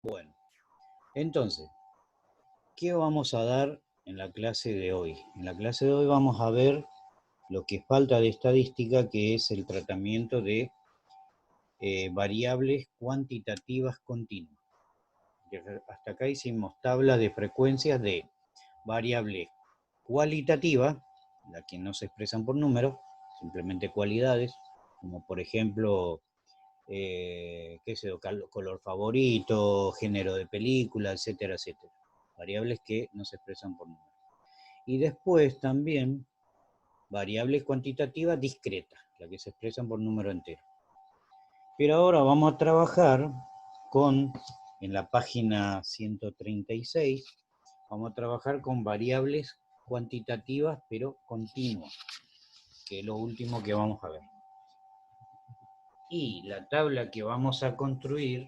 Bueno, entonces, ¿qué vamos a dar en la clase de hoy? En la clase de hoy vamos a ver lo que falta de estadística, que es el tratamiento de variables cuantitativas continuas. Hasta acá hicimos tabla de frecuencias de variables cualitativas, las que no se expresan por números, simplemente cualidades, como por ejemplo, qué sé yo, color favorito, género de película, etcétera, etcétera. Variables que no se expresan por números. Y después también variables cuantitativas discretas, las que se expresan por número entero. Pero ahora vamos a trabajar con, en la página 136, vamos a trabajar con variables cuantitativas pero continuas, que es lo último que vamos a ver. Y la tabla que vamos a construir,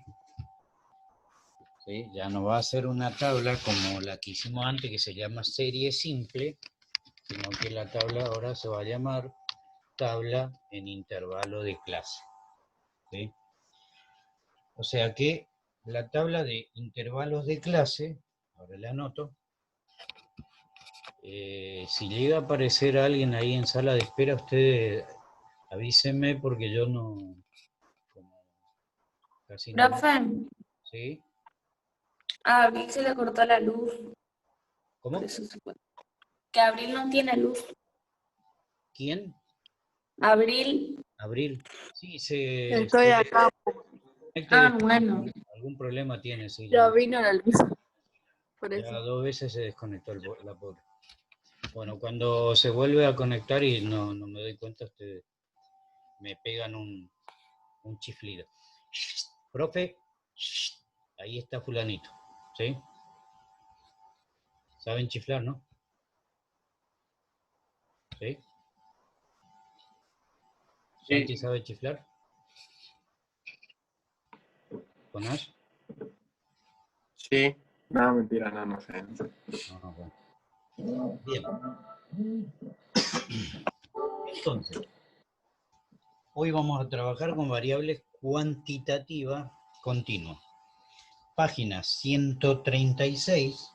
¿sí?, ya no va a ser una tabla como la que hicimos antes, que se llama serie simple, sino que la tabla ahora se va a llamar tabla en intervalo de clase, ¿sí? O sea que la tabla de intervalos de clase, ahora la anoto, si llega a aparecer alguien ahí en sala de espera, ustedes avísenme porque yo no, como casi no, Profe, ¿sí? a Abril se le cortó la luz, por ¿Cómo? eso se fue. Que Abril no tiene luz. ¿Quién? Abril. Abril. Sí, se Estoy acá, conecta y Ah, desconecta. bueno. Algún problema tiene, sí, ya vino la luz, por ya eso. 2 veces se desconectó la pobre. Bueno, cuando se vuelve a conectar y no me doy cuenta, ustedes me pegan un chiflido. Profe, ahí está fulanito, ¿sí? ¿Saben chiflar, no? ¿Sí? ¿Santi sabe chiflar? ¿Jonás? Sí. No, mentira, no sé. Ah, bueno. Bien. Entonces, hoy vamos a trabajar con variables cuantitativas continuas. Página 136.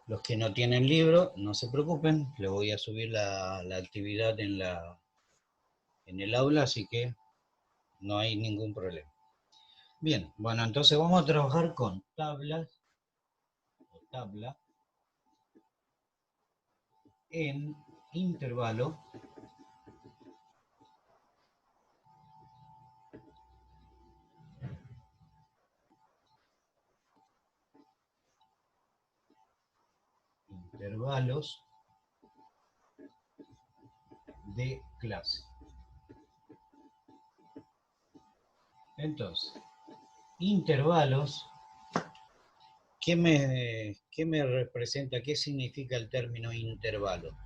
Los que no tienen libro, no se preocupen, le voy a subir la actividad en el aula, así que no hay ningún problema. Bien, bueno, entonces vamos a trabajar con tabla en intervalo intervalos de clase. Entonces, intervalos, ¿qué me representa? ¿Qué significa el término intervalo?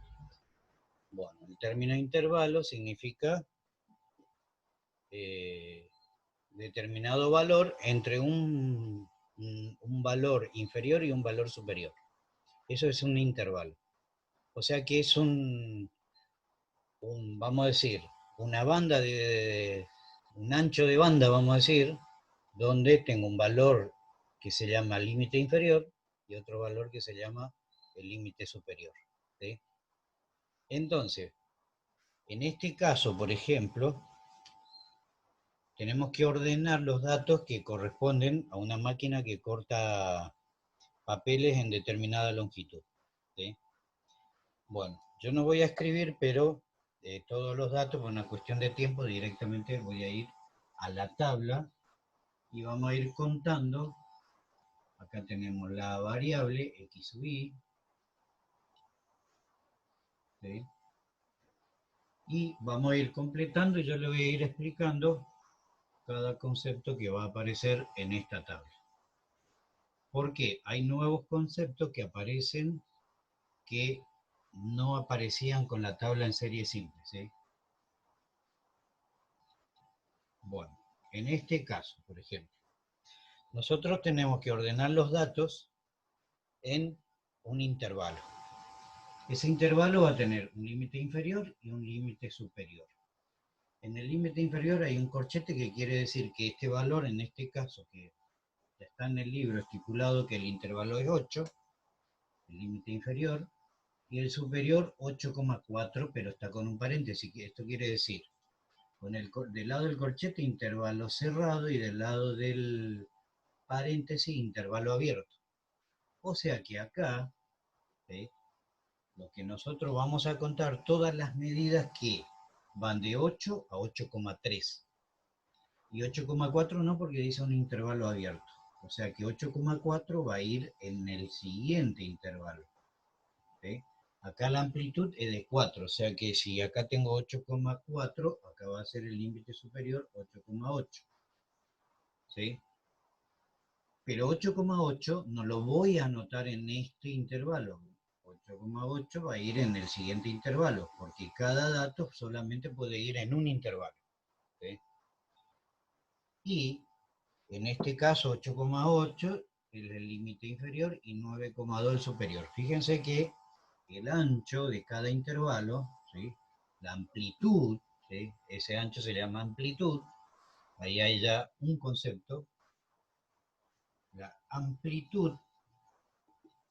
Bueno, el término intervalo significa determinado valor entre un valor inferior y un valor superior. Eso es un intervalo. O sea que es vamos a decir, una banda un ancho de banda, vamos a decir, donde tengo un valor que se llama límite inferior y otro valor que se llama el límite superior, ¿sí? Entonces, en este caso, por ejemplo, tenemos que ordenar los datos que corresponden a una máquina que corta papeles en determinada longitud, ¿sí? Bueno, yo no voy a escribir, pero todos los datos, por una cuestión de tiempo, directamente voy a ir a la tabla y vamos a ir contando. Acá tenemos la variable x sub y, ¿sí? Y vamos a ir completando y yo le voy a ir explicando cada concepto que va a aparecer en esta tabla. Porque hay nuevos conceptos que aparecen que no aparecían con la tabla en serie simple, ¿sí? Bueno, en este caso, por ejemplo, nosotros tenemos que ordenar los datos en un intervalo. Ese intervalo va a tener un límite inferior y un límite superior. En el límite inferior hay un corchete que quiere decir que este valor, en este caso, que está en el libro estipulado que el intervalo es 8, el límite inferior, y el superior 8,4, pero está con un paréntesis. Esto quiere decir, del lado del corchete intervalo cerrado y del lado del paréntesis intervalo abierto. O sea que acá, ¿sí?, lo que nosotros vamos a contar todas las medidas que van de 8 a 8,3. Y 8,4 no, porque dice un intervalo abierto. O sea que 8,4 va a ir en el siguiente intervalo, ¿sí? Acá la amplitud es de 4, o sea que si acá tengo 8,4, acá va a ser el límite superior 8,8, ¿sí? Pero 8,8 no lo voy a anotar en este intervalo. 8,8 va a ir en el siguiente intervalo, porque cada dato solamente puede ir en un intervalo, ¿sí? Y en este caso 8,8 es el límite inferior y 9,2 el superior. Fíjense que el ancho de cada intervalo, ¿sí?, la amplitud, ¿sí?, ese ancho se llama amplitud. Ahí hay ya un concepto. La amplitud,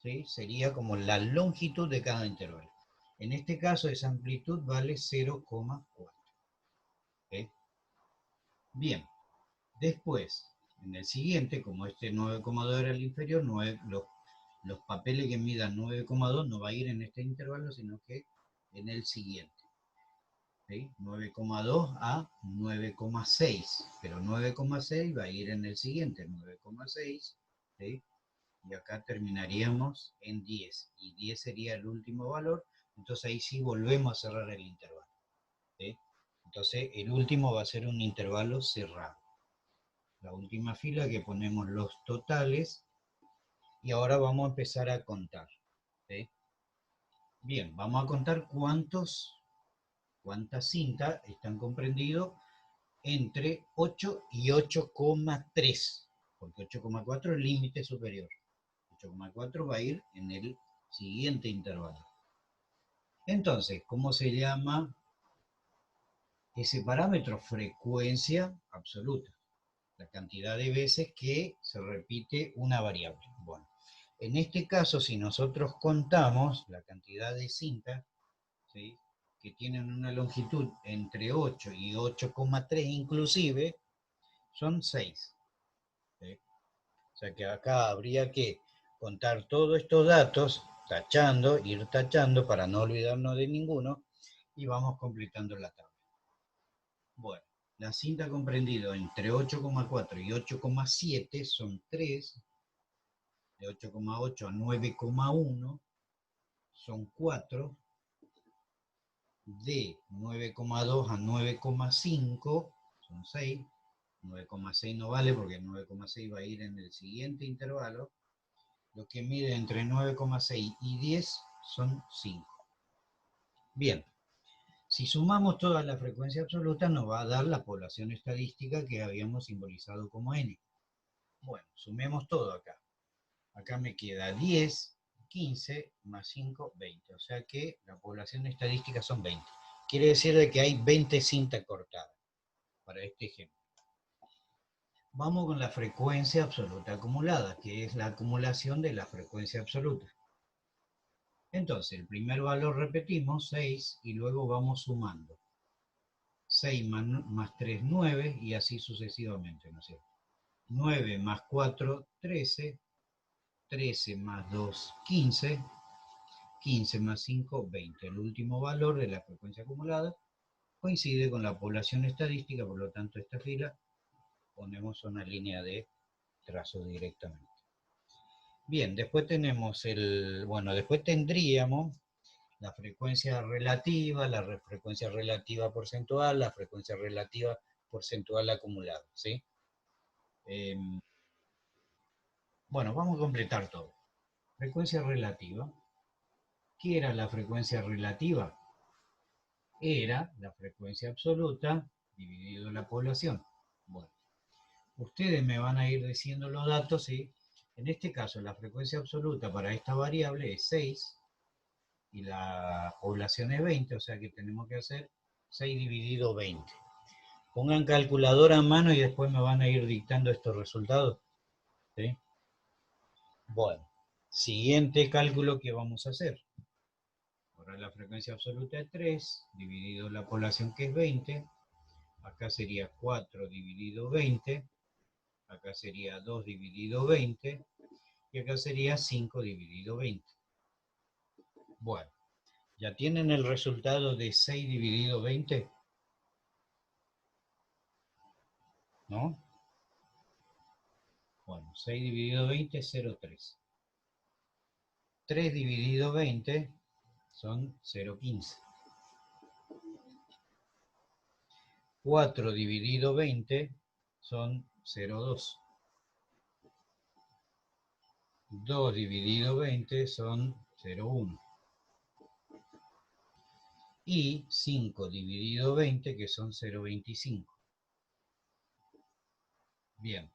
¿sí?, sería como la longitud de cada intervalo. En este caso esa amplitud vale 0,4. ¿Sí? Bien, después, en el siguiente, como este 9,2 era el inferior, los papeles que midan 9,2 no va a ir en este intervalo, sino que en el siguiente. ¿Sí? 9,2 a 9,6, pero 9,6 va a ir en el siguiente, 9,6, ¿sí?, y acá terminaríamos en 10, y 10 sería el último valor, entonces ahí sí volvemos a cerrar el intervalo, ¿sí? Entonces el último va a ser un intervalo cerrado. La última fila que ponemos los totales, y ahora vamos a empezar a contar, ¿sí? Bien, vamos a contar cuántas cintas están comprendidos entre 8 y 8,3, porque 8,4 es el límite superior. 8,4 va a ir en el siguiente intervalo. Entonces, ¿cómo se llama ese parámetro? Frecuencia absoluta. La cantidad de veces que se repite una variable. Bueno, en este caso, si nosotros contamos la cantidad de cintas, ¿sí?, que tienen una longitud entre 8 y 8,3 inclusive, son 6. ¿Sí? O sea que acá habría que contar todos estos datos, ir tachando para no olvidarnos de ninguno, y vamos completando la tabla. Bueno, la cinta comprendido entre 8,4 y 8,7 son 3, de 8,8 a 9,1 son 4, de 9,2 a 9,5 son 6, 9,6 no vale porque 9,6 va a ir en el siguiente intervalo. Lo que mide entre 9,6 y 10 son 5. Bien, si sumamos toda la frecuencia absoluta nos va a dar la población estadística que habíamos simbolizado como n. Bueno, sumemos todo acá. Acá me queda 10, 15 más 5, 20. O sea que la población estadística son 20. Quiere decir de que hay 20 cintas cortadas para este ejemplo. Vamos con la frecuencia absoluta acumulada, que es la acumulación de la frecuencia absoluta. Entonces, el primer valor repetimos, 6, y luego vamos sumando. 6 más 3, 9, y así sucesivamente, ¿no es cierto? 9 más 4, 13, 13 más 2, 15, 15 más 5, 20. El último valor de la frecuencia acumulada coincide con la población estadística, por lo tanto esta fila ponemos una línea de trazo directamente. Bien, después tenemos después tendríamos la frecuencia relativa, frecuencia relativa porcentual, la frecuencia relativa porcentual acumulada, ¿sí? Bueno, vamos a completar todo. Frecuencia relativa. ¿Qué era la frecuencia relativa? Era la frecuencia absoluta dividido la población. Bueno, ustedes me van a ir diciendo los datos, ¿sí? En este caso, la frecuencia absoluta para esta variable es 6 y la población es 20, o sea que tenemos que hacer 6 dividido 20. Pongan calculadora a mano y después me van a ir dictando estos resultados. ¿Sí? Bueno, siguiente cálculo que vamos a hacer. Ahora la frecuencia absoluta es 3, dividido la población que es 20. Acá sería 4 dividido 20. Acá sería 2 dividido 20. Y acá sería 5 dividido 20. Bueno, ¿ya tienen el resultado de 6 dividido 20? ¿No? Bueno, 6 dividido 20 es 0,3. 3 dividido 20 son 0,15. 4 dividido 20 son 0,2. 2 dividido 20 son 0,1. Y 5 dividido 20, que son 0,25. Bien,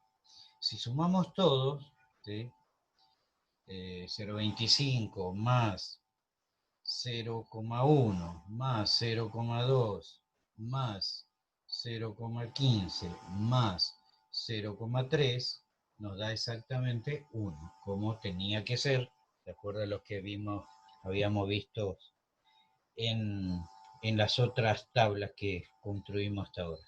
si sumamos todos, ¿sí? 0,25 más 0,1 más 0,2 más 0,15 más 0,3 nos da exactamente 1, como tenía que ser, de acuerdo a lo que habíamos visto en las otras tablas que construimos hasta ahora.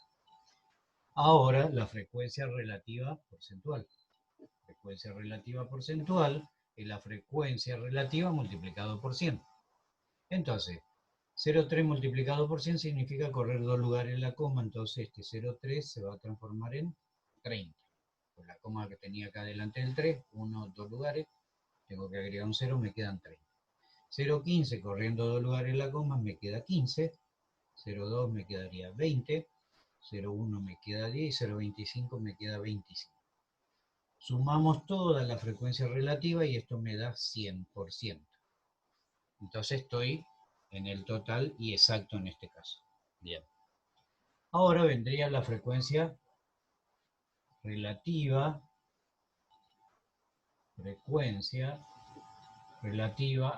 Ahora la frecuencia relativa porcentual. Frecuencia relativa porcentual es la frecuencia relativa multiplicado por 100. Entonces, 0,3 multiplicado por 100 significa correr 2 lugares en la coma, entonces este 0,3 se va a transformar en 30. Por la coma que tenía acá delante del 3, 1, 2 lugares, tengo que agregar un 0, me quedan 30. 0,15 corriendo 2 lugares en la coma me queda 15, 0,2 me quedaría 20, 0,1 me queda 10, 0,25 me queda 25. Sumamos toda la frecuencia relativa y esto me da 100%. Entonces estoy en el total y exacto en este caso. Bien. Ahora vendría la frecuencia relativa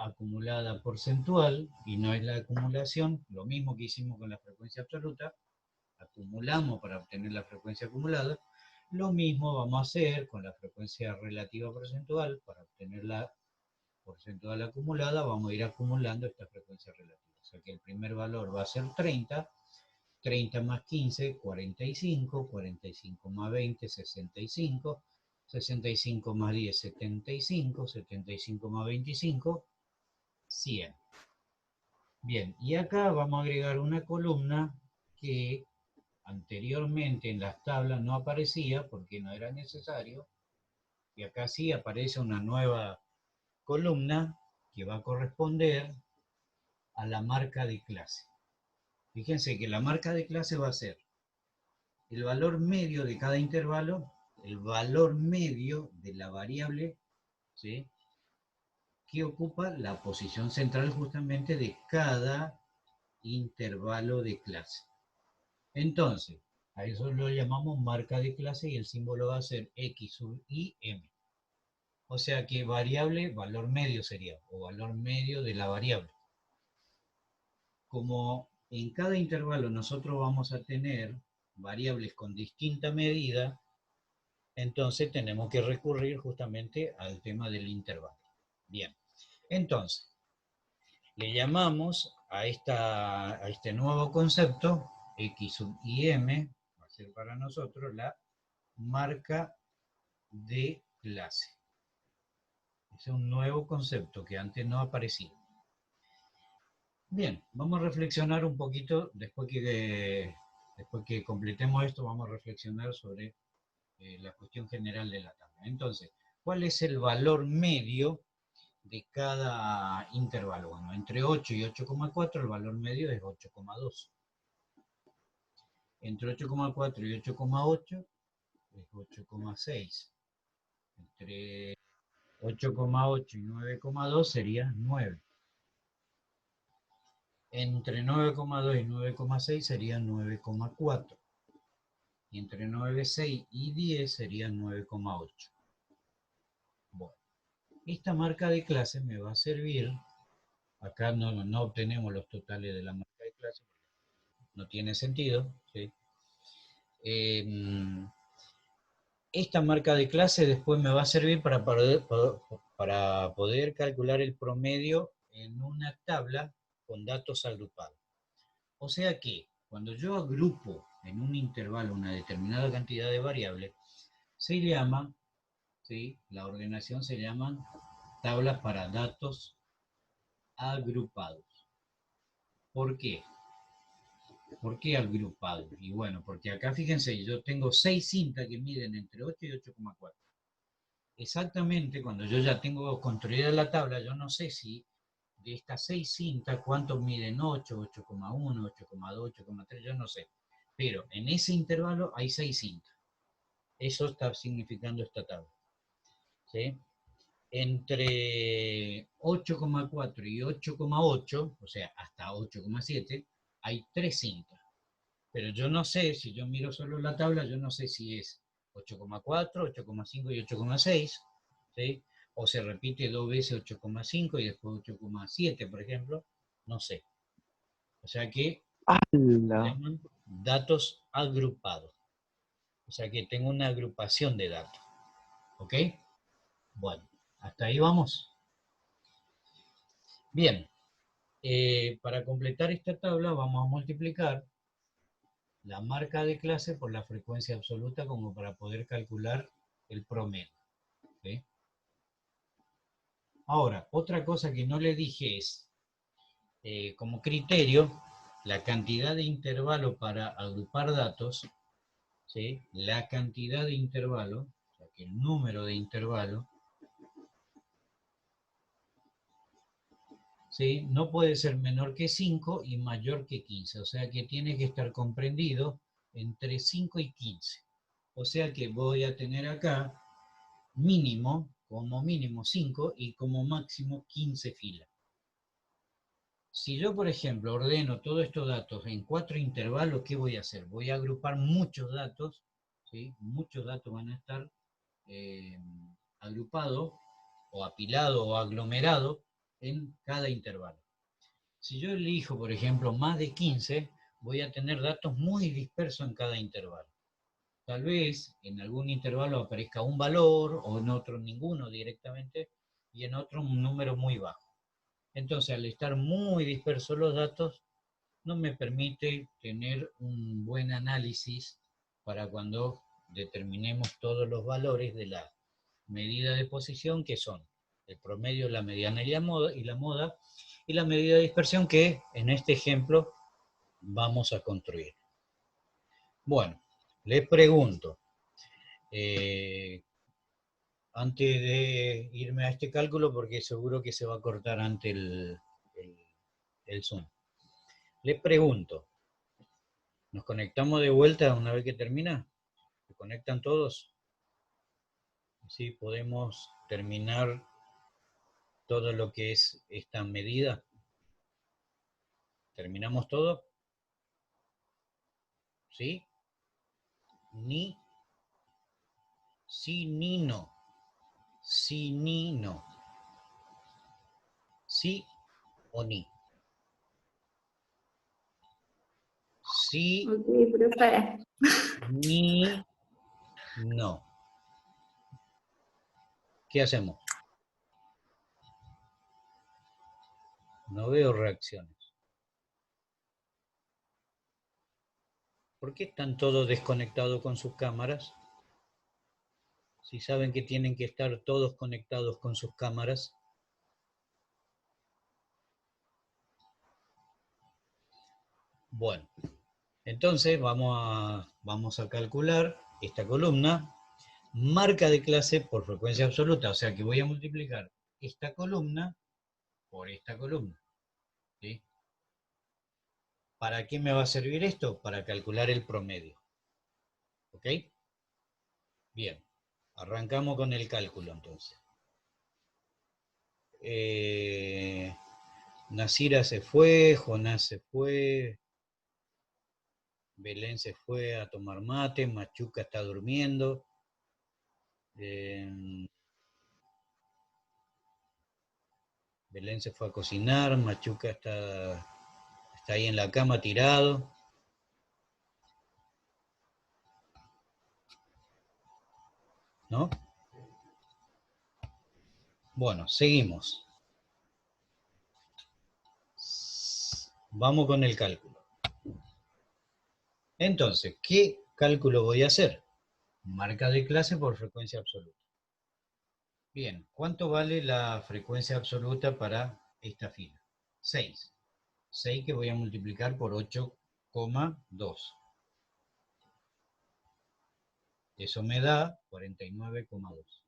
acumulada porcentual, y no es la acumulación, lo mismo que hicimos con la frecuencia absoluta, acumulamos para obtener la frecuencia acumulada, lo mismo vamos a hacer con la frecuencia relativa porcentual, para obtener la porcentual acumulada, vamos a ir acumulando esta frecuencia relativa. O sea que el primer valor va a ser 30, 30 más 15, 45, 45 más 20, 65, 65 más 10, 75, 75 más 25, 100. Bien, y acá vamos a agregar una columna que anteriormente en las tablas no aparecía porque no era necesario, y acá sí aparece una nueva columna que va a corresponder a la marca de clase. Fíjense que la marca de clase va a ser el valor medio de cada intervalo, el valor medio de la variable, ¿sí?, que ocupa la posición central justamente de cada intervalo de clase. Entonces, a eso lo llamamos marca de clase y el símbolo va a ser X sub I M. O sea que variable, valor medio sería, o valor medio de la variable. Como en cada intervalo nosotros vamos a tener variables con distinta medida, entonces tenemos que recurrir justamente al tema del intervalo. Bien, entonces, le llamamos a este nuevo concepto, X sub I M, va a ser para nosotros la marca de clase. Es un nuevo concepto que antes no aparecía. Bien, vamos a reflexionar un poquito, después que completemos esto, vamos a reflexionar sobre la cuestión general de la tabla. Entonces, ¿cuál es el valor medio de cada intervalo? Bueno, entre 8 y 8,4 el valor medio es 8,2. Entre 8,4 y 8,8 es 8,6. Entre 8,8 y 9,2 sería 9. Entre 9,2 y 9,6 sería 9,4. Y entre 9,6 y 10 sería 9,8. Bueno, esta marca de clase me va a servir. Acá no obtenemos los totales de la marca de clase, no tiene sentido, ¿sí? Esta marca de clase después me va a servir para poder calcular el promedio en una tabla con datos agrupados. O sea que cuando yo agrupo en un intervalo una determinada cantidad de variables, se llama, ¿sí? La ordenación se llama tablas para datos agrupados. ¿Por qué? ¿Por qué agrupado? Y bueno, porque acá fíjense, yo tengo 6 cintas que miden entre 8 y 8,4. Exactamente, cuando yo ya tengo construida la tabla, yo no sé si de estas 6 cintas, cuántos miden 8, 8,1, 8,2, 8,3, yo no sé. Pero en ese intervalo hay 6 cintas. Eso está significando esta tabla. ¿Sí? Entre 8,4 y 8,8, o sea, hasta 8,7, hay 3 cintas. Pero yo no sé, si yo miro solo la tabla, yo no sé si es 8,4, 8,5 y 8,6, ¿sí? O se repite 2 veces 8,5 y después 8,7, por ejemplo, no sé. O sea que se llaman datos agrupados. O sea que tengo una agrupación de datos. ¿Ok? Bueno, hasta ahí vamos. Bien, para completar esta tabla vamos a multiplicar la marca de clase por la frecuencia absoluta como para poder calcular el promedio. ¿Sí? Ahora, otra cosa que no le dije es, como criterio, la cantidad de intervalo para agrupar datos, ¿sí? La cantidad de intervalo, o sea, que el número de intervalo, ¿sí? No puede ser menor que 5 y mayor que 15, o sea que tiene que estar comprendido entre 5 y 15. O sea que voy a tener acá mínimo, como mínimo 5 y como máximo 15 filas. Si yo, por ejemplo, ordeno todos estos datos en 4 intervalos, ¿qué voy a hacer? Voy a agrupar muchos datos, ¿sí? Muchos datos van a estar agrupados o apilados o aglomerados en cada intervalo. Si yo elijo, por ejemplo, más de 15, voy a tener datos muy dispersos en cada intervalo. Tal vez en algún intervalo aparezca un valor o en otro ninguno directamente y en otro un número muy bajo. Entonces, al estar muy dispersos los datos, no me permite tener un buen análisis para cuando determinemos todos los valores de la medida de posición, que son el promedio, la mediana y la moda, y la medida de dispersión que en este ejemplo vamos a construir. Bueno, les pregunto, antes de irme a este cálculo, porque seguro que se va a cortar antes el Zoom. Les pregunto, ¿nos conectamos de vuelta una vez que termina? ¿Se conectan todos? ¿Sí podemos terminar todo lo que es esta medida? ¿Terminamos todo? ¿Sí? Ni, sí, ni, no. Sí, ni, no. ¿Sí o ni? Sí, Ok, profe. ni, no. ¿Qué hacemos? No veo reacciones. ¿Por qué están todos desconectados con sus cámaras? Si saben que tienen que estar todos conectados con sus cámaras. Bueno, entonces vamos a calcular esta columna, marca de clase por frecuencia absoluta, o sea que voy a multiplicar esta columna por esta columna. ¿Sí? ¿Para qué me va a servir esto? Para calcular el promedio. ¿Ok? Bien, arrancamos con el cálculo entonces. Nasira se fue, Jonás se fue, Belén se fue a tomar mate, Machuca está durmiendo. Belén se fue a cocinar, Machuca está ahí en la cama tirado. ¿no? Bueno, seguimos. Vamos con el cálculo. Entonces, ¿qué cálculo voy a hacer? Marca de clase por frecuencia absoluta. Bien, ¿cuánto vale la frecuencia absoluta para esta fila? 6. 6 que voy a multiplicar por 8,2. Eso me da 49,2.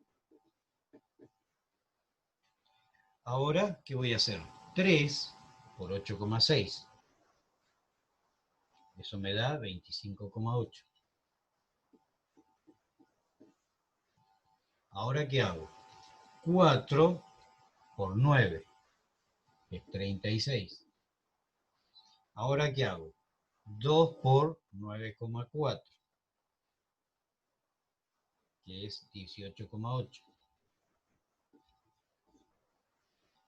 Ahora, ¿qué voy a hacer? 3 por 8,6. Eso me da 25,8. Ahora, ¿qué hago? 4 por 9 es 36. Ahora, ¿qué hago? 2 por 9,4, que es 18,8.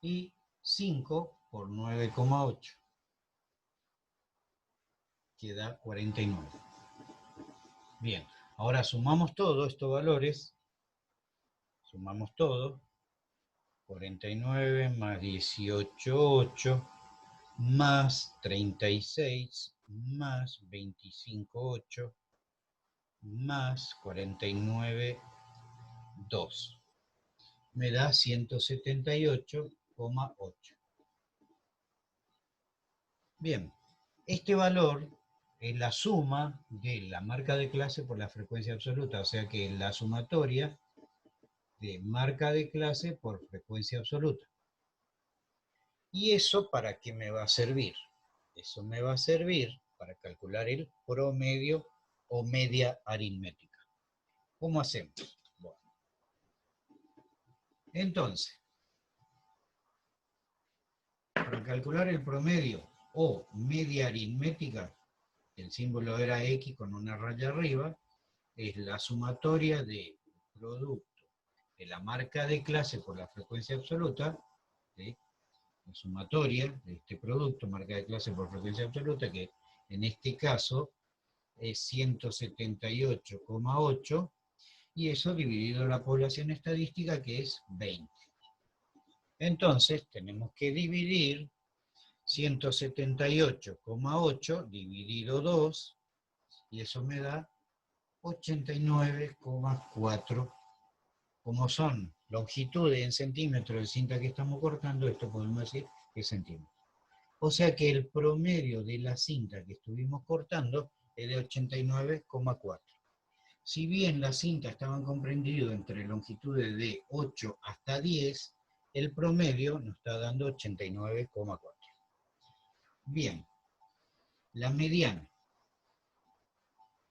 Y 5 por 9,8, que da 49. Bien, ahora sumamos todos estos valores. Sumamos todo. 49 más 18,8 más 36 más 25,8 más 49,2. Me da 178,8. Bien, este valor es la suma de la marca de clase por la frecuencia absoluta, o sea que es la sumatoria de marca de clase por frecuencia absoluta. ¿Y eso para qué me va a servir? Eso me va a servir para calcular el promedio o media aritmética. ¿Cómo hacemos? Bueno, entonces, para calcular el promedio o media aritmética, el símbolo era X con una raya arriba, es la sumatoria del producto de la marca de clase por la frecuencia absoluta, ¿sí? La sumatoria de este producto, marca de clase por frecuencia absoluta, que en este caso es 178,8, y eso dividido la población estadística, que es 20. Entonces, tenemos que dividir 178,8 dividido 2, y eso me da 89,4. Como son longitudes en centímetros de cinta que estamos cortando, esto podemos decir que es centímetros. O sea que el promedio de la cinta que estuvimos cortando es de 89,4. Si bien las cintas estaban comprendidas entre longitudes de 8 hasta 10, el promedio nos está dando 89,4. Bien, la mediana.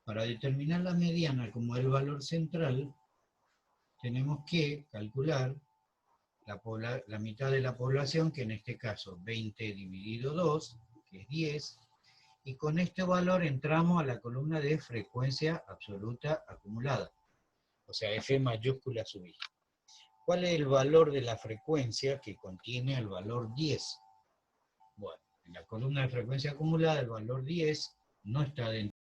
Para determinar la mediana como el valor central, tenemos que calcular la mitad de la población, que en este caso 20 dividido 2, que es 10, y con este valor entramos a la columna de frecuencia absoluta acumulada, o sea, F mayúscula sub I. ¿Cuál es el valor de la frecuencia que contiene el valor 10? Bueno, en la columna de frecuencia acumulada el valor 10 no está dentro